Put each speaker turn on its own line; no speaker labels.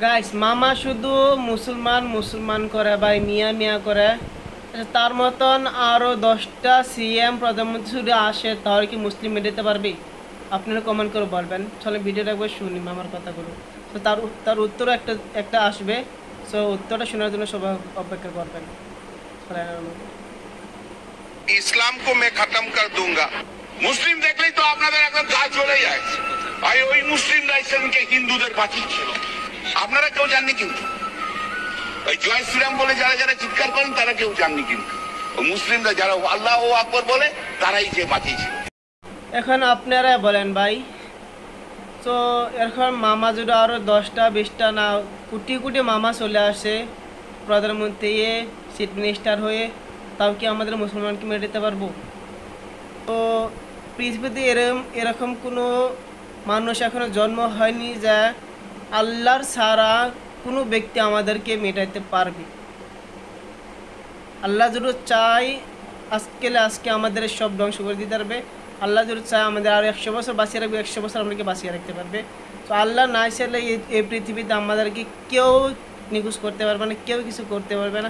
Guys মামা শুধু মুসলমান মুসলমান করে ভাই, মিয়া মিয়া করে। তার মতন আরও 10টা সিএম প্রধানমন্ত্রী যদি আসে তাহলে কি মুসলিম মেটাতে পারবি? আপনারা কমেন্ট করে বলবেন। চলে ভিডিওটা একবার শুনি মামার কথাগুলো। তো তার উত্তরও একটা একটা আসবে। সো উত্তরটা শোনার জন্য সবাই অপেক্ষা করবেন।
ইসলাম কো মে খতম কর দুঙ্গা। মুসলিম দেখলেই তো আপনাদের একদম গা জ্বলে যায়। ভাই ওই মুসলিমরা ইসলামকে হিন্দুদের বাঁচিয়েছিল, আপনারা কেউ জাননি। কিন্তু ওই জয় শ্রীরাম বলে যারা যারা চিৎকার করেন তারা কেউ জাননি। কিন্তু ওই মুসলিমরা যারা আল্লাহ আকবর বলে তারাই যে বাঁচিয়েছিল।
এখন আপনারা বলেন ভাই। তো এখন মামা যদি আরও 10টা 20টা না কোটি কোটি মামা চলে আসে প্রধানমন্ত্রী চিফ মিনিস্টার হয়ে, তাও কি আমাদের মুসলমানকে মেরে দিতে পারবো? তো পৃথিবীতে এরকম কোনো মানুষ এখনো জন্ম হয়নি যে আল্লাহর ছাড়া কোনো ব্যক্তি আমাদেরকে মেটাইতে পারবে। আল্লাহ যদি চায় আজকে আমাদের সব ধ্বংস করে দিতে পারবে। আল্লাহ যদি চায় আমাদের আরও 100 বছর বাঁচিয়ে রাখবে, 100 বছর আমাদেরকে বাঁচিয়ে রাখতে পারবে। তো আল্লাহ না চাইলে এই পৃথিবীতে আমাদেরকে কেউ নিখোঁজ করতে পারবে না, কেউ কিছু করতে পারবে না।